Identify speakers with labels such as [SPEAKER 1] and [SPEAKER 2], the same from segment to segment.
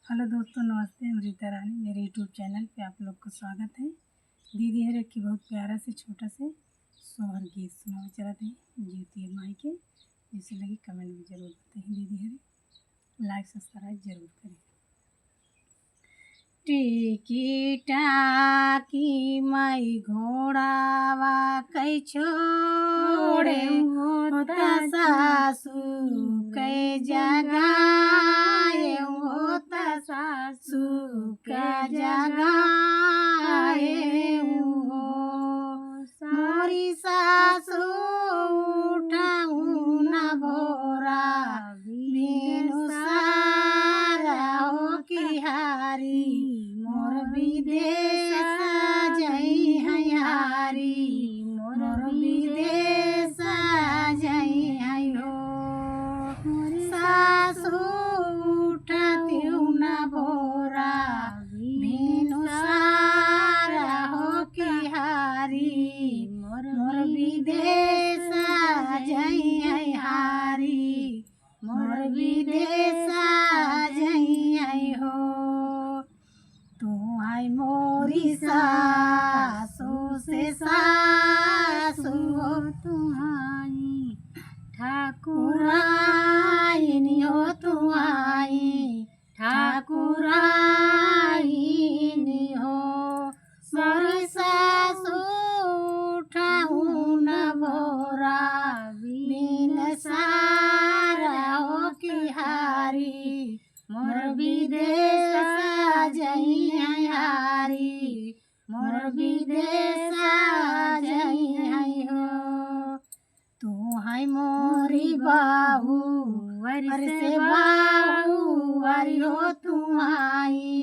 [SPEAKER 1] Hello दोस्तों, नमस्ते। अमृता रानी मेरे यूट्यूब चैनल पे आप लोग का स्वागत है। दीदी हरे की बहुत प्यारा से छोटा से सोहर गीत सुनाना चाहते हैं ज्योति माई के। जिसे लगी कमेंट में ज़रूर बताएं। दीदी हरे लाइक सब्सक्राइब जरूर करें। टिकी टाकी माई घोड़ावा कै छोड़े होता सासू कै जगाए होता सासू कै जगाए हो मोरी सासू उठाऊ न भोरा बिनु सारा हो की हारी मोर विदेश जई हयारी मोर विदेश जई हयो सासू उठतिउ न भोरा बिनु सारा हो की हारी मोर विदेश जई हयारी मोर विदेश जई हो तू आई मोरी सासू से सासू हो तुम्हारी ठाकुराइन हो तुम्हारी ठाकुराइन हो मोरी सासू उठाऊ न भोरा बिन सारा हो की हारी मोर विदेश जई हयारी मोर विदेश जई हो तू है मोरी बाहू वर से बाहू वरी हो तुम्हारी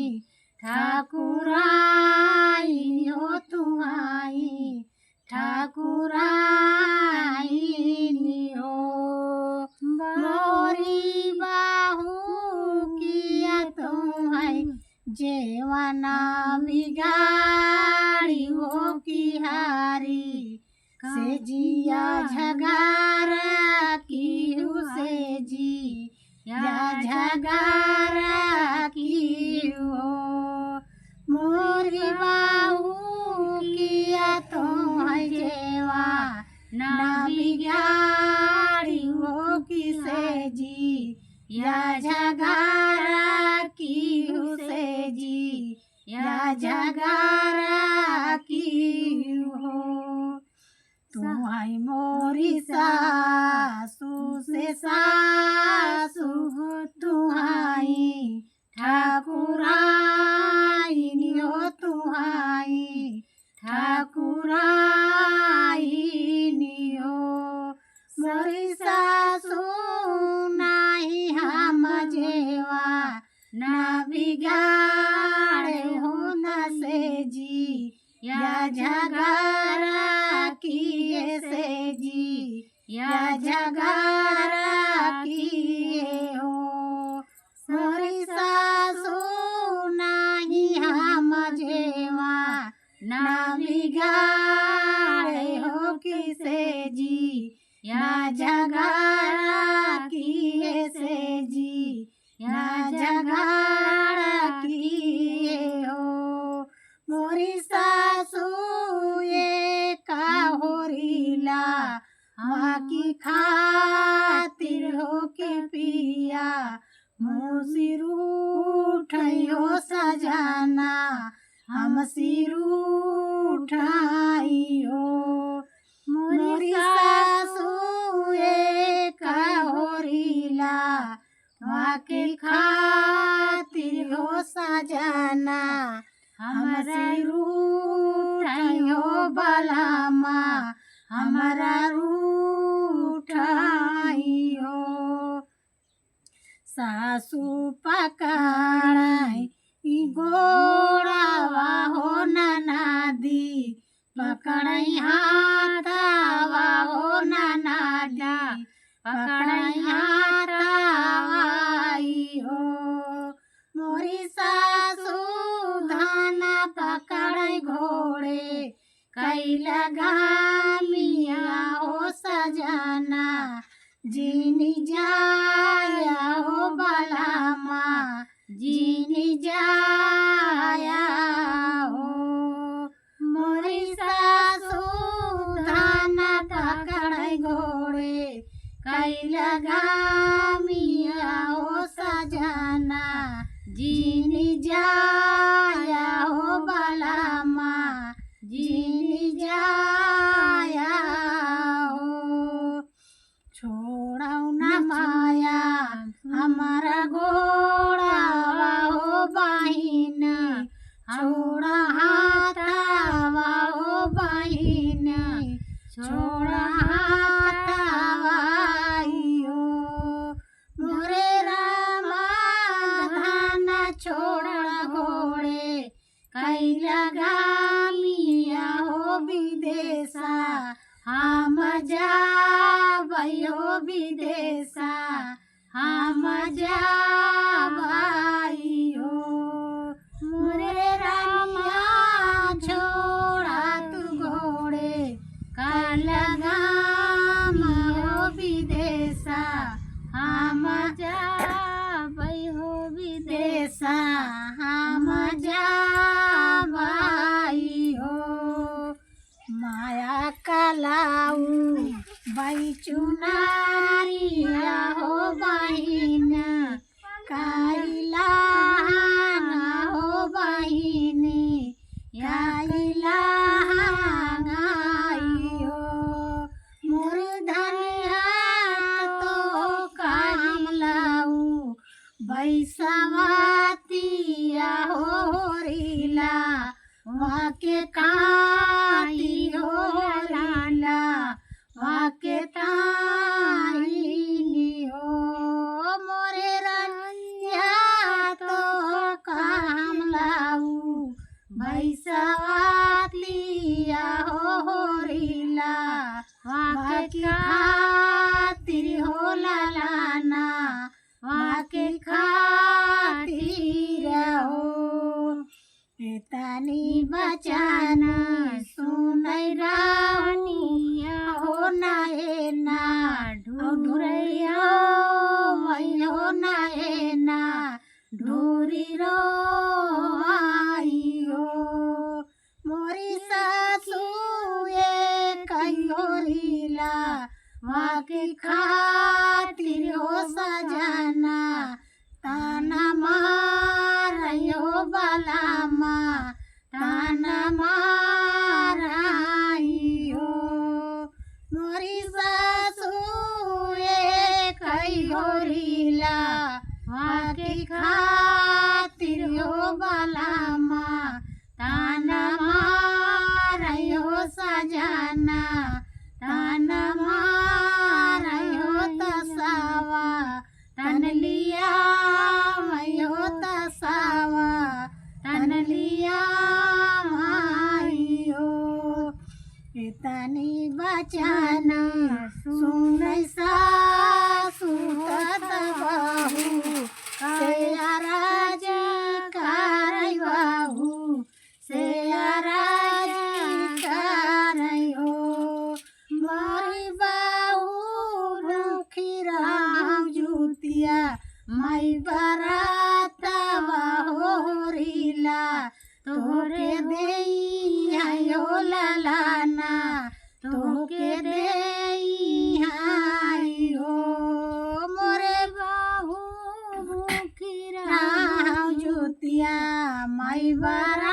[SPEAKER 1] ठाकुराइन हो तुम्हारी ठाकुराइन हो मोरी बाहू किया तुम है जेवाना बिगाड़ी हो की हारी से जिया झगारा की से जी या झगारा की हो मोरी बाहू किया तो है जेवा ना बिगाड़ी हो की से जी या झगारा की से जी या झगारा की हो तू आई मोरी सासू से सासू हो तुम्हारी ठाकुराइन हो तुम्हारी ठाकुराइन हो मोरी सासू नाही हम जेवा ना बिगाड़े हो न से जी या झगारा किए से जी या झगारा किए हो मोरी सासू नाही हम जेवा ना बिगाड़े हो किसे जी या झगारा किए से जी या झगारा किए हो मोरी सासू ये का होरीला हवा की खातिर हो के पिया सिर उठाइयो सजाना हम सिर उठाइयो मोरी सासू एक होरीला वहाँ के खातिर हो सजाना हम सिर उठाइयो बलामा हमारा उठाइयो सासू पकड़ाई गोड़ावा हो नदी पकड़ाई हाथावा हो नदी पकड़ाई हाथावाई हो मोरी सासू धाना पकड़ाई घोड़े कई लगा मिया हो सजाना जीनी जाया हो बलामा जीनी
[SPEAKER 2] सजना जीनी जाया हो बलमा जीनी जाया हो। छोड़ौ न माया हमारा घोड़ावा हो बहिन छोड़ा हाथावा हो बहिन छोड़ा हाथावा हो। मोरे रामा धान छोड़ा घोड़े कैला गामिया हो विदेशा हम जाबै हो विदेशा हम जाबै हो। मोरे रामिया छोड़ा तू घोड़े कैला गाम हो विदेशा हम जाबै हो विदेशा हम जाबै हो। माया कलाऊ बैचुनारिया हो बहिन कैला हो बहिन कैला हो। मोर धनिया तो कहलाऊ बैसवातिया हो रीला वाके काटी हो लाला वाके ताईनी हो। मोरे रनिया तो कहलाऊ बैसवातिया हो रीला वाके खातिर हो लालाना वाके खातिर हो। तनी बचन सुनै रानिया हो नहेना ढूरैया हो नहेना ढूरी रो आई हो। मोरी सासुए कहियो रीला वाके खातिर हो सजना ताना मारयो बलमा ताना माराइयो। मोरी सासुए कहियो रीला वाके खातिर हो बलमा ताना मारयो सजना ताना मारयो तसावा तन लिया मयो तसावा तन लिया मायो। तनी बचन सुनै सासु तत बहू से अराज करै बहू से अराज करै हो। मोरी बहू भूखी रहौ जुतिया मई बरातवा हो रीला तोके देइयो ललाना तोके देइयो। मोरे बहू भूखी रहौ जुतिया मई बरा